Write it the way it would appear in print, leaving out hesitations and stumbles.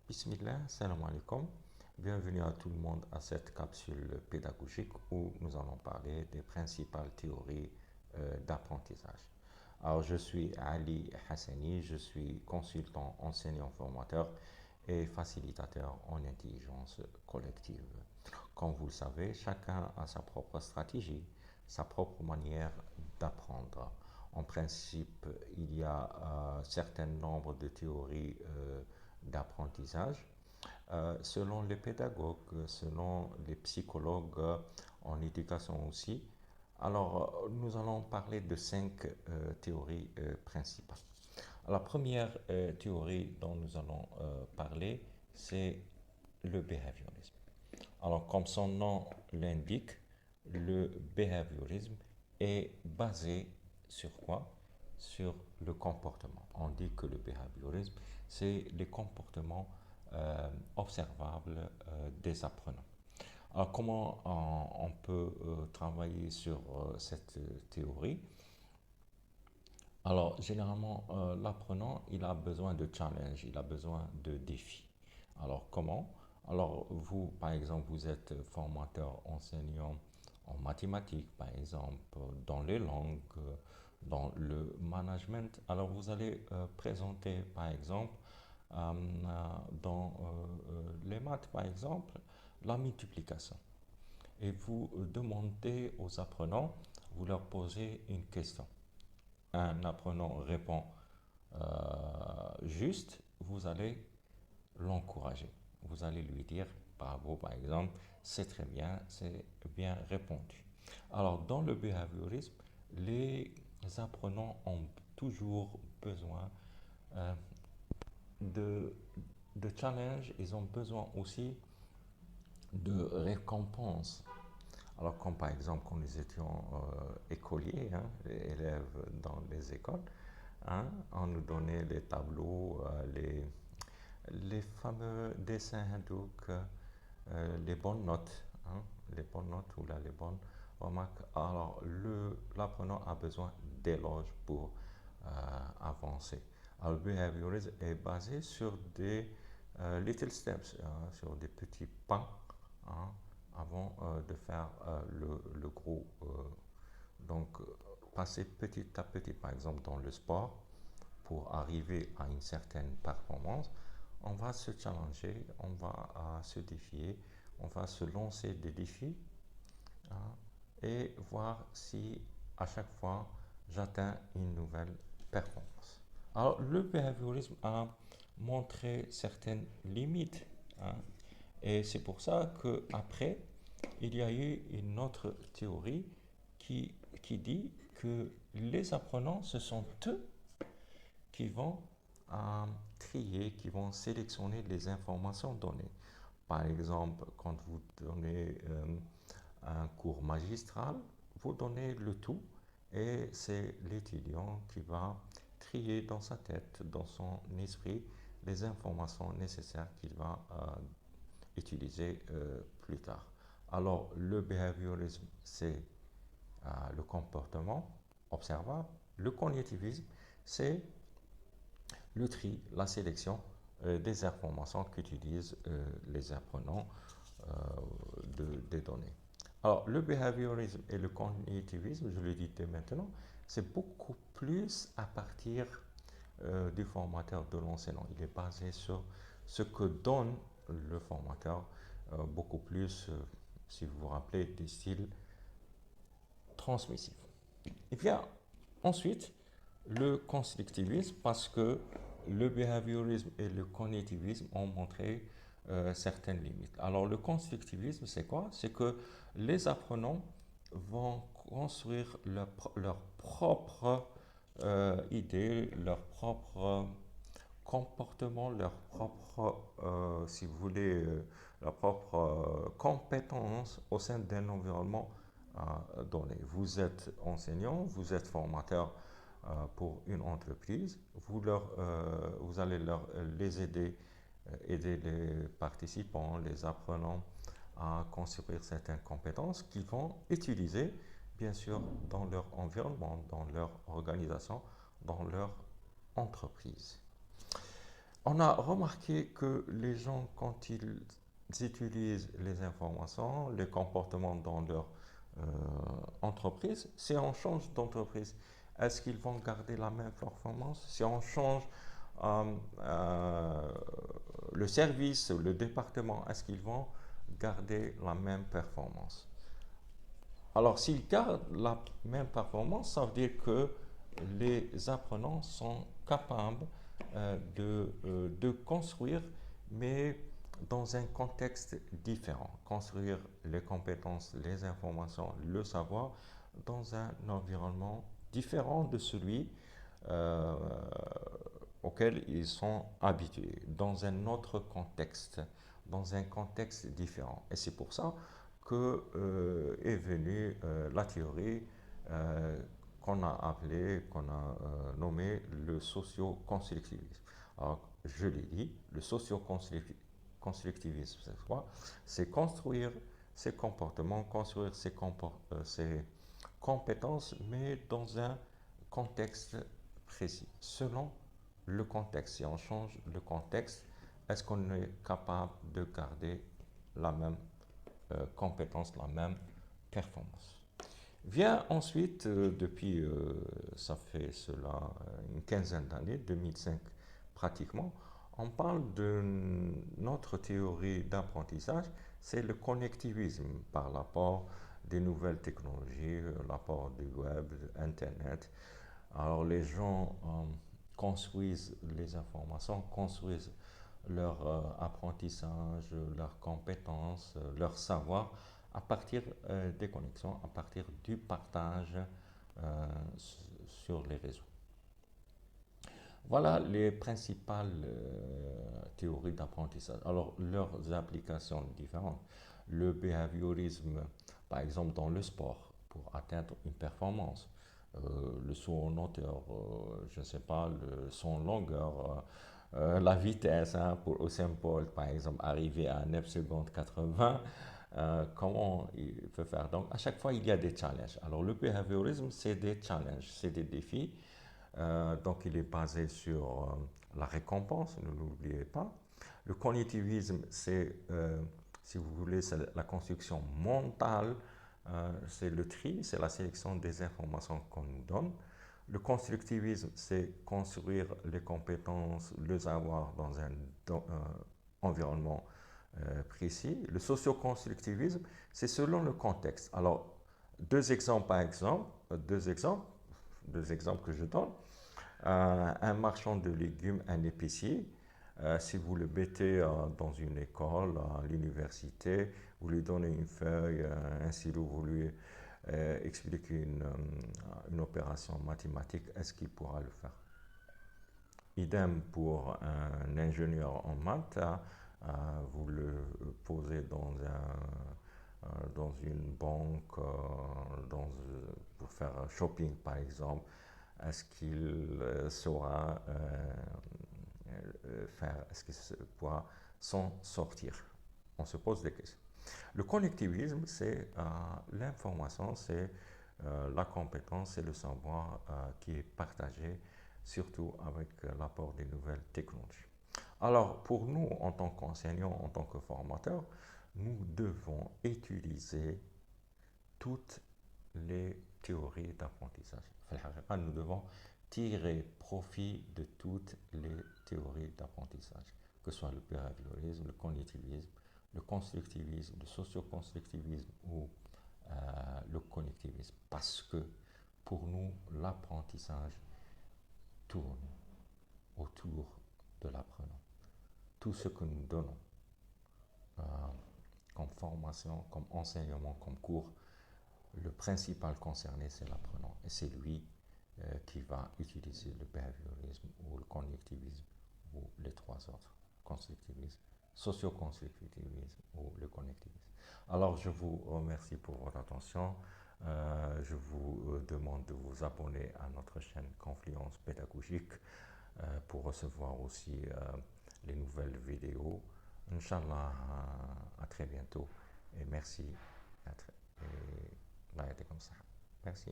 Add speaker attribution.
Speaker 1: Bismillah, salam alaikum. Bienvenue à tout le monde à cette capsule pédagogique où nous allons parler des principales théories d'apprentissage. Alors, je suis Ali Hassani, je suis consultant, enseignant, formateur et facilitateur en intelligence collective. Comme vous le savez, chacun a sa propre stratégie, sa propre manière d'apprendre. En principe, il y a un certain nombre de théories d'apprentissage. Selon les pédagogues, selon les psychologues en éducation aussi. Alors, nous allons parler de cinq théories principales. La première théorie dont nous allons parler, c'est le behaviorisme. Alors, comme son nom l'indique, le behaviorisme est basé sur quoi? Sur le comportement. On dit que le behaviorisme, c'est les comportements observables des apprenants. Alors, comment on peut travailler sur cette théorie? Alors, généralement, l'apprenant, il a besoin de challenge, il a besoin de défis. Alors, comment? Alors, vous, par exemple, vous êtes formateur, enseignant en mathématiques, par exemple, dans les langues, dans le management. Alors, vous allez présenter, par exemple, dans les maths, par exemple, la multiplication. Et vous demandez aux apprenants, vous leur posez une question. Un apprenant répond juste, vous allez l'encourager. Vous allez lui dire bravo, par exemple, c'est très bien, c'est bien répondu. Alors, dans le behaviorisme, les apprenants ont toujours besoin euh, de, de challenge, ils ont besoin aussi de récompenses. Alors, comme par exemple, quand nous étions écoliers, hein, élèves dans les écoles, hein, on nous donnait les tableaux, les fameux dessins hindouks, les bonnes notes, hein, les bonnes notes ou là, les bonnes remarques. Alors, l'apprenant a besoin d'éloges pour avancer. Alors, le behaviorisme est basé sur des little steps, hein, sur des petits pas, hein, avant de faire le gros. Donc, passer petit à petit, par exemple, dans le sport, pour arriver à une certaine performance, on va se challenger, on va se défier, on va se lancer des défis, hein, et voir si à chaque fois j'atteins une nouvelle performance. Alors, le behaviorisme a montré certaines limites, hein, et c'est pour ça qu'après, il y a eu une autre théorie qui, qui dit que les apprenants, ce sont eux qui vont trier, qui vont sélectionner les informations données. Par exemple, quand vous donnez un cours magistral, vous donnez le tout et c'est l'étudiant qui va trier dans sa tête, dans son esprit, les informations nécessaires qu'il va utiliser plus tard. Alors, le behaviorisme, c'est le comportement observable. Le cognitivisme, c'est le tri, la sélection des informations qu'utilisent les apprenants euh, des données. Alors, le behaviorisme et le cognitivisme, je le dis dès maintenant, c'est beaucoup plus à partir du formateur de l'enseignant. Il est basé sur ce que donne le formateur, beaucoup plus, si vous vous rappelez, du style transmissif. Et bien, ensuite, le constructivisme, parce que le behaviorisme et le cognitivisme ont montré certaines limites. Alors, le constructivisme, c'est quoi? C'est que les apprenants vont construire leur propre idée, leur propre comportement, leur propre, si vous voulez, leur propre compétence au sein d'un environnement donné. Vous êtes enseignant, vous êtes formateur pour une entreprise, vous allez les aider, aider les participants, les apprenants à construire certaines compétences qu'ils vont utiliser, bien sûr, dans leur environnement, dans leur organisation, dans leur entreprise. On a remarqué que les gens, quand ils utilisent les informations, les comportements dans leur euh, entreprise, si on change d'entreprise, est-ce qu'ils vont garder la même performance? Si on change euh, euh, le service, le département, est-ce qu'ils vont garder la même performance? Alors, s'ils gardent la même performance, ça veut dire que les apprenants sont capables de construire, mais dans un contexte différent. Construire les compétences, les informations, le savoir dans un environnement différent de celui euh, auquel ils sont habitués, dans un autre contexte, dans un contexte différent. Et c'est pour ça que est venue la théorie euh, qu'on a appelée, qu'on a nommée le socio-constructivisme. Alors, je l'ai dit, le socio-constructivisme, c'est quoi? C'est construire ses comportements, construire ses compétences, mais dans un contexte précis, selon le contexte. Si on change le contexte, est-ce qu'on est capable de garder la même compétence, la même performance? Vient ensuite, depuis, ça fait cela une quinzaine d'années, 2005 pratiquement, on parle de notre théorie d'apprentissage, c'est le connectivisme par l'apport des nouvelles technologies, l'apport du web, de Internet. Alors les gens construisent les informations, construisent leur apprentissage, leurs compétences, leur savoir à partir des connexions, à partir du partage euh, sur les réseaux. Voilà les principales théories d'apprentissage. Alors, leurs applications différentes. Le behaviorisme, par exemple, dans le sport, pour atteindre une performance. Le saut en hauteur, je ne sais pas, le son longueur, la vitesse, hein, pour Usain Bolt, par exemple, arriver à 9 secondes 80, comment il peut faire. Donc, à chaque fois, il y a des challenges. Alors, le behaviorisme, c'est des challenges, c'est des défis. Donc, il est basé sur la récompense, ne l'oubliez pas. Le cognitivisme, c'est, si vous voulez, c'est la construction mentale, c'est le tri, c'est la sélection des informations qu'on nous donne. Le constructivisme, c'est construire les compétences, le savoir dans un environnement précis. Le socio-constructivisme, c'est selon le contexte. Alors, deux exemples par exemple, deux exemples que je donne. Un marchand de légumes, un épicier, si vous le mettez dans une école, à l'université, vous lui donnez une feuille, un stylo, vous lui expliquez une opération mathématique, est-ce qu'il pourra le faire? Idem pour un ingénieur en maths, vous le posez dans une banque pour faire un shopping par exemple. Est-ce qu'il saura faire, est-ce qu'il pourra s'en sortir? On se pose des questions. Le connectivisme, c'est l'information, c'est la compétence, c'est le savoir qui est partagé, surtout avec l'apport des nouvelles technologies. Alors, pour nous, en tant qu'enseignants, en tant que formateurs, nous devons utiliser toutes les théories d'apprentissage. Nous devons tirer profit de toutes les théories d'apprentissage, que ce soit le behaviorisme, le cognitivisme, le constructivisme, le socio-constructivisme ou le connectivisme. Parce que pour nous, l'apprentissage tourne autour de l'apprenant. Tout ce que nous donnons euh, comme formation, comme enseignement, comme cours, le principal concerné, c'est l'apprenant. Et c'est lui qui va utiliser le behaviorisme ou le connectivisme ou les trois autres, constructivisme, socio-constructivisme ou le connectivisme. Alors, je vous remercie pour votre attention. Je vous demande de vous abonner à notre chaîne Confluence Pédagogique pour recevoir aussi les nouvelles vidéos. Inch'Allah, à très bientôt et merci. Et là, comme ça. Merci.